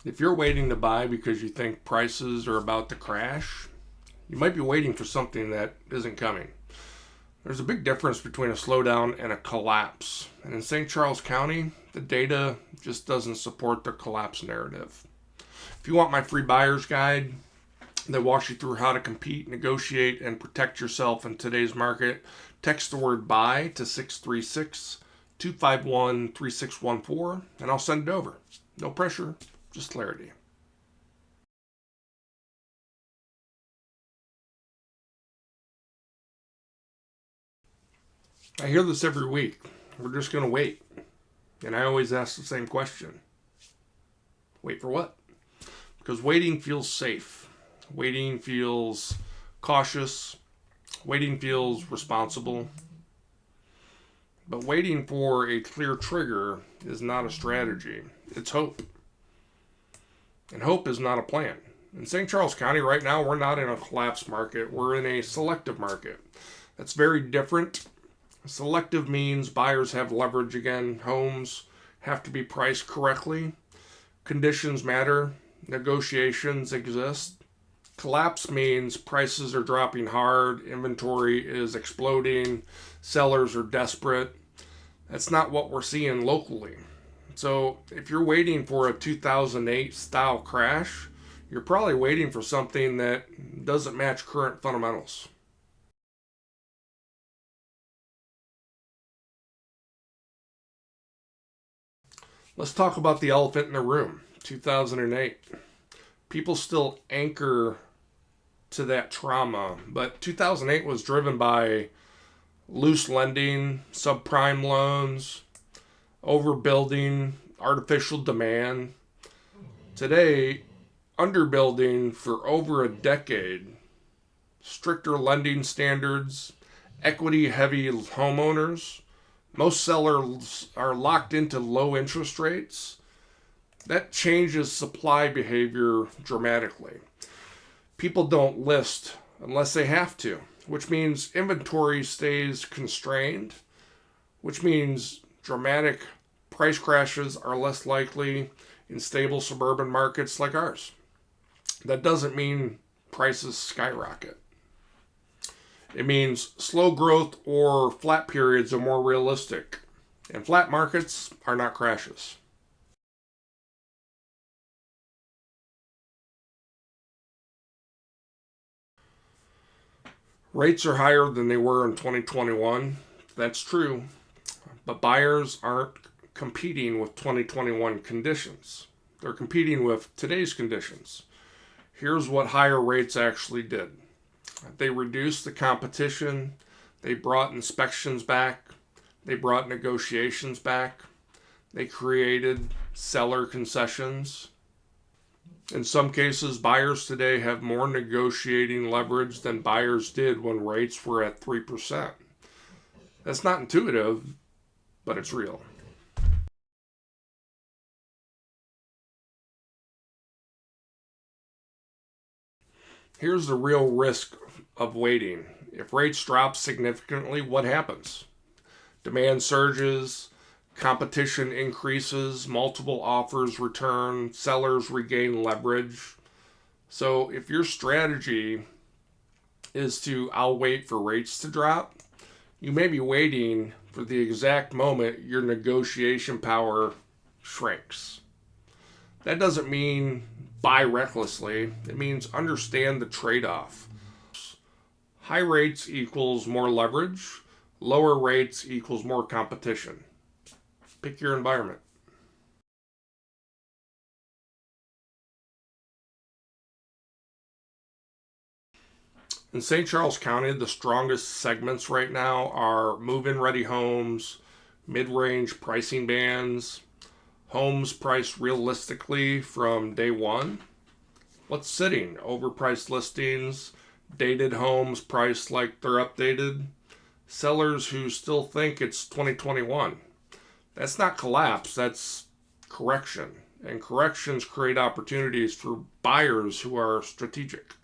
If you're waiting to buy because you think prices are about to crash, you might be waiting for something that isn't coming. There's a big difference between a slowdown and a collapse. And in St. Charles County, the data just doesn't support the collapse narrative. If you want my free buyer's guide that walks you through how to compete, negotiate, and protect yourself in today's market, text the word buy to 636 251 3614 and I'll send it over. No pressure, just clarity. I hear this every week. We're just going to wait. And I always ask the same question. Wait for what? Because waiting feels safe. Waiting feels cautious. Waiting feels responsible. But waiting for a clear trigger is not a strategy. It's hope. And hope is not a plan. In St. Charles County right now, we're not in a collapse market. We're in a selective market. That's very different. Selective means buyers have leverage again. Homes have to be priced correctly. Conditions matter. Negotiations exist. Collapse means prices are dropping hard. Inventory is exploding. Sellers are desperate. That's not what we're seeing locally. So if you're waiting for a 2008 style crash, you're probably waiting for something that doesn't match current fundamentals. Let's talk about the elephant in the room, 2008. People still anchor to that trauma, but 2008 was driven by loose lending, subprime loans, overbuilding, artificial demand. Today, underbuilding for over a decade, stricter lending standards, equity-heavy homeowners. Most sellers are locked into low interest rates. That changes supply behavior dramatically. People don't list unless they have to, which means inventory stays constrained, which means dramatic price crashes are less likely in stable suburban markets like ours. That doesn't mean prices skyrocket. It means slow growth or flat periods are more realistic, and flat markets are not crashes. Rates are higher than they were in 2021. That's true, but buyers aren't competing with 2021 conditions. They're competing with today's conditions. Here's what higher rates actually did. They reduced the competition. They brought inspections back. They brought negotiations back. They created seller concessions. In some cases, buyers today have more negotiating leverage than buyers did when rates were at 3%. That's not intuitive, but it's real. Here's the real risk of waiting. If rates drop significantly, what happens? Demand surges, competition increases, multiple offers return, sellers regain leverage. So if your strategy is to I'll wait for rates to drop, you may be waiting for the exact moment your negotiation power shrinks. That doesn't mean buy recklessly. It means understand the trade-off. High rates equals more leverage. Lower rates equals more competition. Pick your environment. In St. Charles County, the strongest segments right now are move-in ready homes, mid-range pricing bands, homes priced realistically from day one. What's sitting? Overpriced listings, dated homes priced like they're updated, sellers who still think it's 2021. That's not collapse, that's correction. And corrections create opportunities for buyers who are strategic.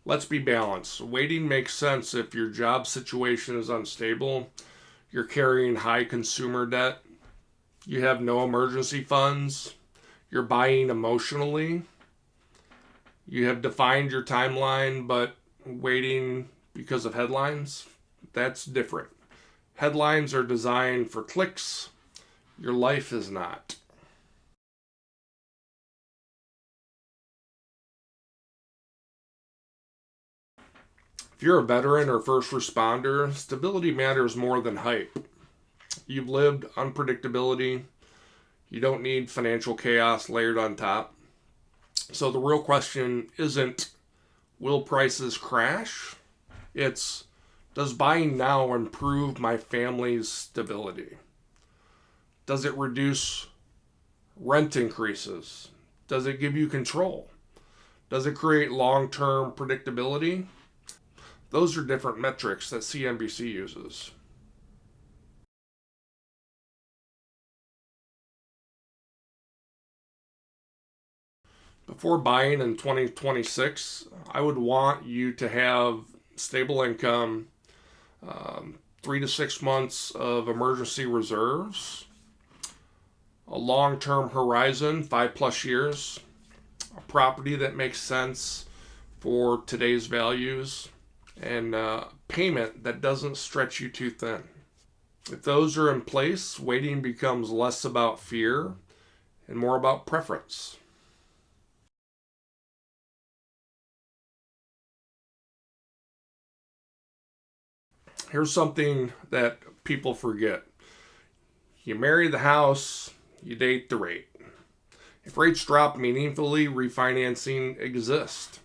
Let's be balanced. Waiting makes sense if your job situation is unstable, you're carrying high consumer debt, you have no emergency funds, you're buying emotionally, you have defined your timeline but waiting because of headlines. That's different. Headlines are designed for clicks, your life is not. If you're a veteran or first responder, stability matters more than hype. You've lived unpredictability. You don't need financial chaos layered on top. So the real question isn't, will prices crash? It's, does buying now improve my family's stability? Does it reduce rent increases? Does it give you control? Does it create long-term predictability? Those are different metrics that CNBC uses. Before buying in 2026, I would want you to have stable income, 3 to 6 months of emergency reserves, a long-term horizon, 5+ years, a property that makes sense for today's values, and payment that doesn't stretch you too thin. If those are in place, waiting becomes less about fear and more about preference. Here's something that people forget. You marry the house, you date the rate. If rates drop meaningfully, refinancing exists.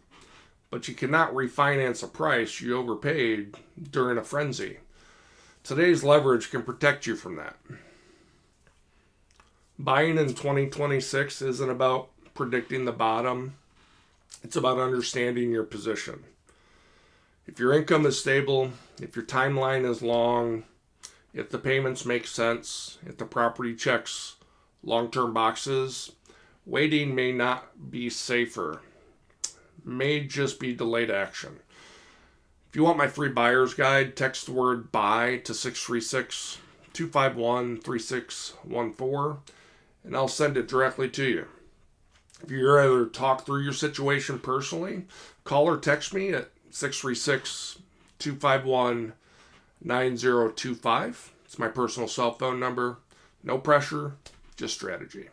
But you cannot refinance a price you overpaid during a frenzy. Today's leverage can protect you from that. Buying in 2026 isn't about predicting the bottom, it's about understanding your position. If your income is stable, if your timeline is long, if the payments make sense, if the property checks long-term boxes, waiting may not be safer, may just be delayed action. If you want my free buyer's guide, text the word buy to 636-251-3614 and I'll send it directly to you. If you'd rather talk through your situation personally, call or text me at 636-251-9025. It's my personal cell phone number. No pressure, just strategy.